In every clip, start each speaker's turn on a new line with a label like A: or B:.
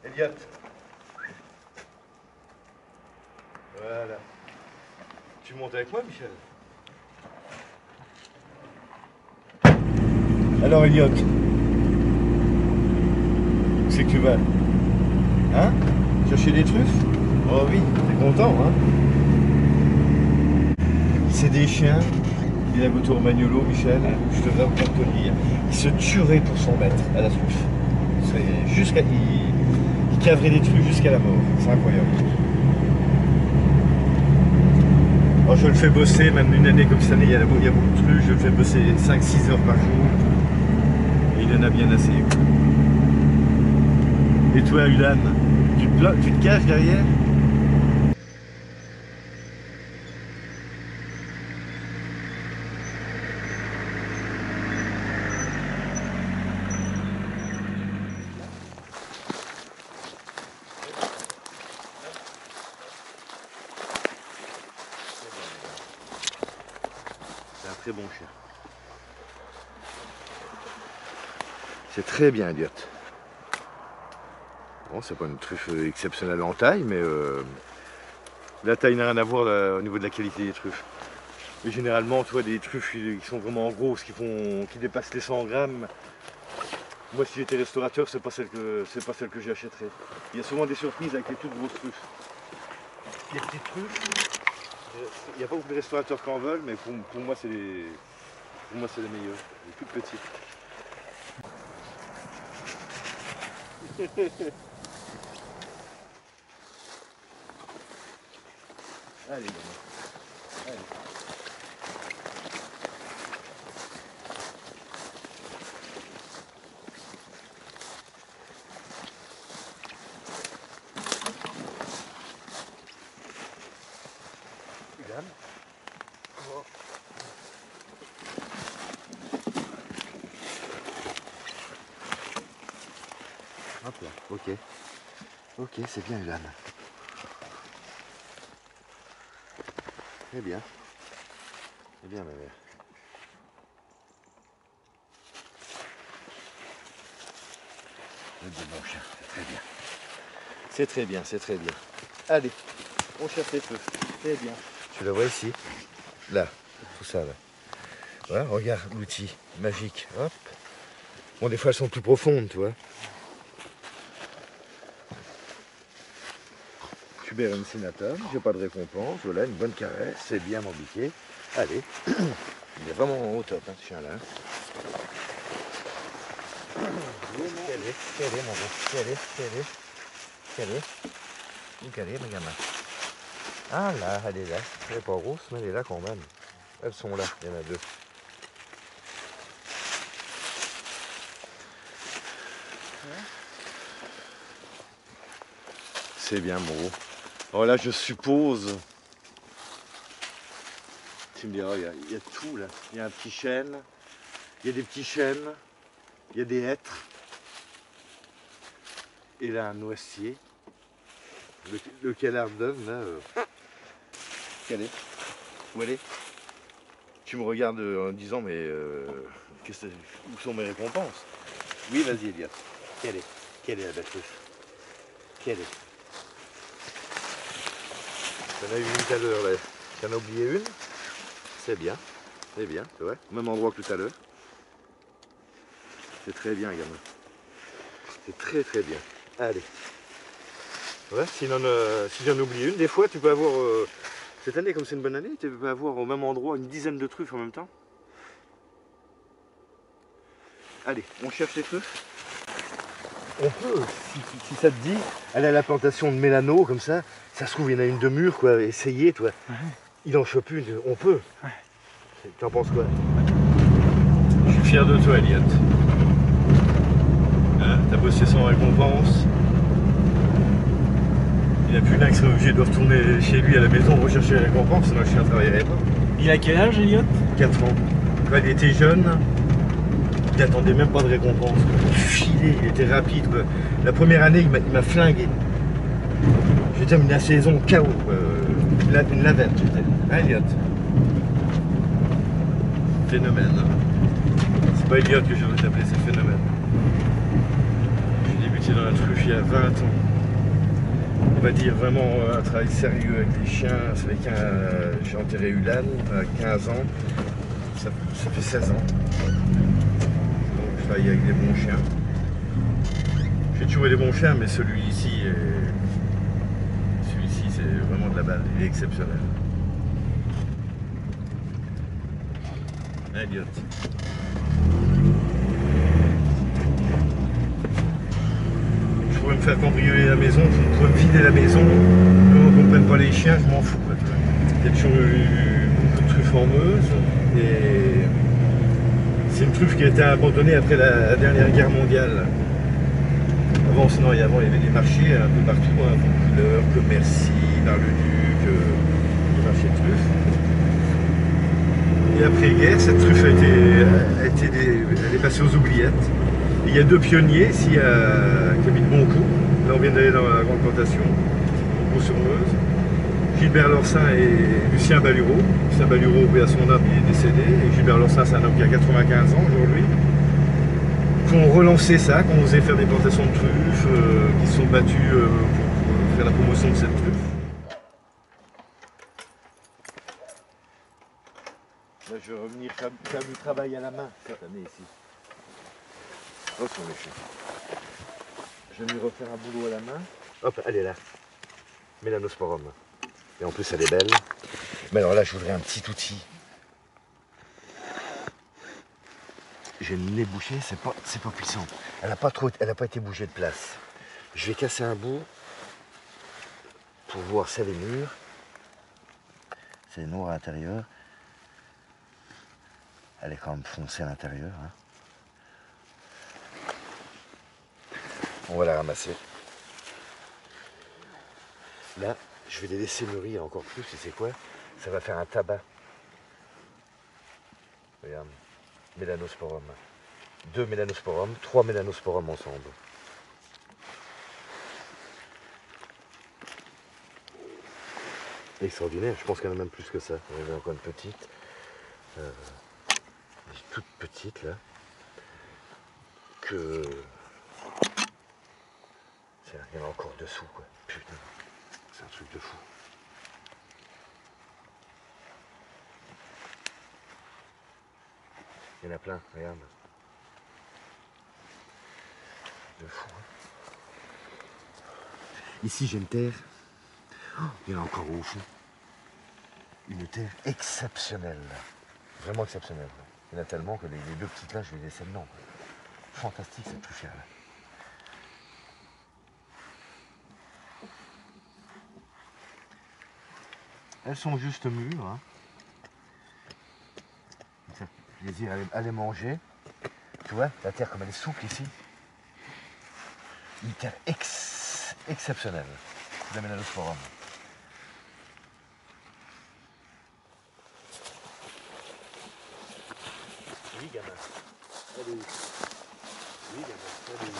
A: Elliot. Voilà. Tu montes avec moi, Michel? Alors, Elliot, où c'est que tu vas? Hein? Chercher des truffes? Oh oui, t'es content, hein? C'est des chiens, dit la Goto Romagnolo, Michel, je te donne pour te dire. Ils se tueraient pour son maître à la truffe. Ils caveraient des trucs jusqu'à la mort. C'est incroyable. Alors je le fais bosser, même une année comme cette année, il y a beaucoup de trucs, je le fais bosser 5-6 heures par jour. Et il en a bien assez. Et toi, Ulan, tu te caches derrière? C'est un très bon chien. C'est très bien, Elliot. Bon, c'est pas une truffe exceptionnelle en taille, mais la taille n'a rien à voir là, au niveau de la qualité des truffes. Et généralement, tu vois, des truffes qui sont vraiment grosses, qui dépassent les 100 grammes. Moi, si j'étais restaurateur, c'est pas celle que j'achèterais. Il y a souvent des surprises avec les toutes grosses truffes. Les petites truffes, il n'y a pas beaucoup de restaurateurs qui en veulent, mais pour moi, c'est les meilleures, les toutes petites. Allez, gamin. Allez. Ulan. Oh. Hop là, ok. Ok, c'est bien, Ulan. Très bien. C'est bien, ma mère. C'est du bon chien, c'est très bien. C'est très bien, c'est très bien. Allez, on cherche les feux. Très bien. Tu la vois ici? Là, tout ça, là. Voilà, regarde l'outil magique. Hop. Bon, des fois, elles sont plus profondes, tu vois. Tuber incinatum, j'ai pas de récompense. Voilà, une bonne caresse, c'est bien m'embiquer. Allez. Il est vraiment au top, hein, ce chien-là. Quel est, mon gars? Quel est? Où qu'elle est, ma gamin? Ah là, elle est là. Elle n'est pas grosse, mais elle est là quand même. Elles sont là, il y en a deux. C'est bien, mon gros. Alors là, je suppose... Tu me diras, il y a tout là. Il y a un petit chêne, il y a des petits chênes, il y a des hêtres. Et là, un noisetier. Le canard donne, là. Quelle est? Où elle est? Tu me regardes en disant, mais où sont mes récompenses? Oui, vas-y, Elliot. Quelle est la belle truffe? Quelle est? T'en as eu une tout à l'heure, là. T'en as oublié une? C'est bien, c'est vrai. Au même endroit que tout à l'heure. C'est très bien, gamin. C'est très très bien. Allez. Ouais, si j'en oublie une, des fois tu peux avoir, cette année comme c'est une bonne année, tu peux avoir au même endroit une dizaine de truffes en même temps. Allez, on cherche les truffes. On peut, si ça te dit, aller à la plantation de Mélano comme ça se trouve il y en a une de mûre, quoi, essayez toi. Ouais. Il en chope une, on peut. Ouais. T'en penses quoi? Je suis fier de toi, Elliot. Hein, t'as bossé sans récompense. Il n'y a plus qu'un qui serait obligé de retourner chez lui à la maison rechercher la récompense, sinon le chien ne travaillerait pas.
B: Il a quel âge, Elliot?
A: 4 ans. Quand il était jeune, il n'attendait même pas de récompense. Il filait, il était rapide, quoi. La première année, il m'a flingué. J'ai terminé la saison KO. Une lavette, j'étais. Hein, Elliot? Phénomène. C'est pas Elliot que je veux t'appeler, c'est Phénomène. J'ai débuté métier dans la truffe il y a 20 ans. On va dire vraiment un travail sérieux avec les chiens. C'est avec j'ai enterré Ulan à 15 ans. Ça fait 16 ans. Donc je travaille avec des bons chiens. J'ai toujours eu des bons chiens, mais celui-ci, c'est vraiment de la balle. Il est exceptionnel. Elliot. Je pourrais me faire cambrioler la maison, je pourrais me vider la maison. Qu'on ne comprenne pas les chiens, je m'en fous. Quoi. Il y a toujours eu beaucoup de truffes en Meuse. Et c'est une truffe qui a été abandonnée après la dernière guerre mondiale. Avant, sinon, il y avait des marchés un peu partout, hein, Vaucouleurs, Commercy, Bar-le-Duc, des marchés de truffes. Et après-guerre, cette truffe elle est passée aux oubliettes. Et il y a deux pionniers ici qui habitent Boncourt. Là, on vient d'aller dans la grande plantation, Boncourt-sur-Meuse. Gilbert Lorcin et Lucien Balureau. Lucien Balureau, à son âme, il est décédé. Et Gilbert Lorcin, c'est un homme qui a 95 ans aujourd'hui. Qui ont relancé ça, qui ont osé faire des plantations de truffes, qui se sont battus pour faire la promotion de cette truffe. Là, je vais revenir faire du travail à la main cette année ici. Oh, sont les chiens. Je vais lui refaire un boulot à la main. Hop, elle est là. Mélanosporum. Et en plus, elle est belle. Mais alors là, je voudrais un petit outil. J'ai le nez bouché, c'est pas puissant. Elle n'a pas été bougée de place. Je vais casser un bout pour voir ça les murs. C'est noir à l'intérieur. Elle est quand même foncée à l'intérieur. Hein. On va la ramasser. Là, je vais les laisser mûrir encore plus. Et c'est quoi? Ça va faire un tabac. Regarde. Mélanosporum. 2 mélanosporums, 3 mélanosporums ensemble. Extraordinaire, je pense qu'elle en a même plus que ça. Il y en a encore une petite. Toute petite là. Que. Il y en a encore dessous quoi. Putain. C'est un truc de fou. Il y en a plein, regarde. De fou. Hein. Ici j'ai une terre. Oh, il y en a encore au fond. Une terre exceptionnelle. Vraiment exceptionnelle. Il y en a tellement que les deux petites là, je vais les laisser dedans. Fantastique cette truffière là. Elles sont juste mûres. Hein. Plaisir à les manger. Tu vois, la terre comme elle est souple ici. Une terre exceptionnelle. La Mélanosporum. Oui, gamin. Allez. Oui, gamin. Allez.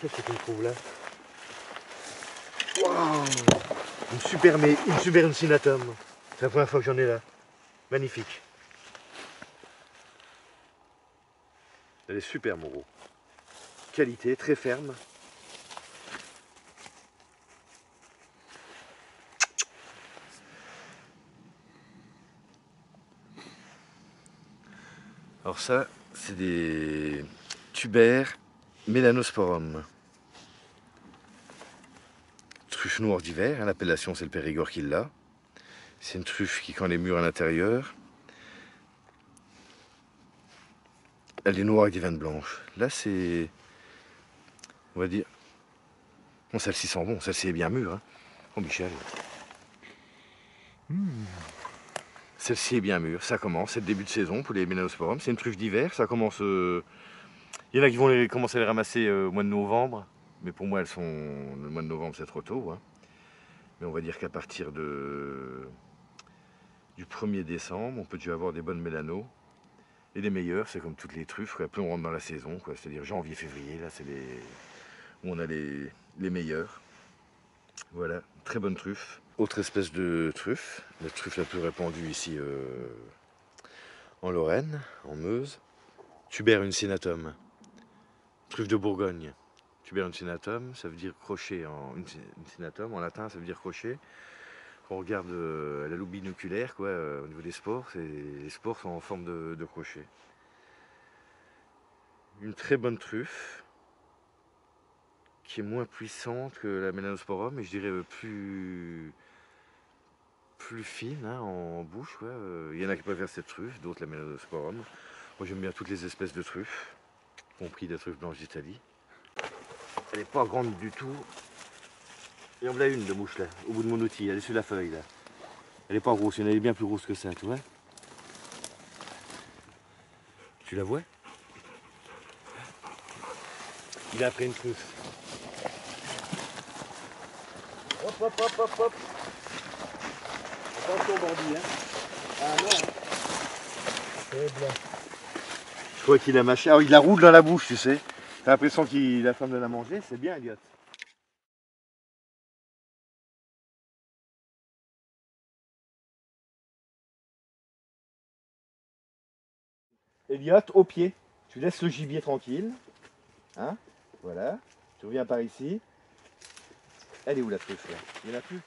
A: Qu'est-ce que tu trouves là? Waouh! Une super incinatum. C'est la première fois que j'en ai là. Magnifique. Elle est super, Moreau. Qualité, très ferme. Alors ça, c'est des tubères Mélanosporum. Truffe noire d'hiver, hein, l'appellation c'est le Périgord qui l'a. C'est une truffe qui, quand elle est mûre à l'intérieur, elle est noire avec des veines blanches. Là c'est, on va dire, bon celle-ci sent bon, celle-ci est bien mûre. Hein. Oh Michel. Celle-ci est bien mûre, ça commence, c'est le début de saison pour les Mélanosporum. C'est une truffe d'hiver, ça commence... Il y en a qui vont commencer à les ramasser au mois de novembre, mais pour moi elles sont... Le mois de novembre c'est trop tôt. Hein. Mais on va dire qu'à partir du 1er décembre, on peut déjà avoir des bonnes mélanos. Et les meilleurs, c'est comme toutes les truffes, quoi. Plus on rentre dans la saison, c'est-à-dire janvier, février, là c'est où on a les meilleurs. Voilà, très bonne truffe. Autre espèce de truffe, la truffe la plus répandue ici en Lorraine, en Meuse. Tuber uncinatum, truffe de Bourgogne. Tuberuncenatum, ça veut dire crochet, uncenatum, en latin ça veut dire crochet. Quand on regarde à la loupe binoculaire, quoi, au niveau des spores, les spores sont en forme de crochet. Une très bonne truffe, qui est moins puissante que la Melanosporum, mais je dirais plus fine hein, en bouche. Ouais. Il y en a qui préfèrent cette truffe, d'autres la Melanosporum. Moi j'aime bien toutes les espèces de truffes, y compris la truffe blanche d'Italie. Elle n'est pas grande du tout. Et en voilà une de mouche là, au bout de mon outil, elle est sur la feuille là. Elle n'est pas grosse, il y en a bien plus grosse que ça, tu vois. Tu la vois? Il a pris une truffe. Hop, hop, hop, hop, hop. Attention bandit, hein. Ah non, hein. C'est blanc. Je crois qu'il a mâché. Ah, il la roule dans la bouche, tu sais. T'as l'impression qu'il a faim de la manger, c'est bien, Elliot. Elliot, au pied. Tu laisses le gibier tranquille. Hein? Voilà. Tu reviens par ici. Elle est où la truffe là? Il n'y en a plus.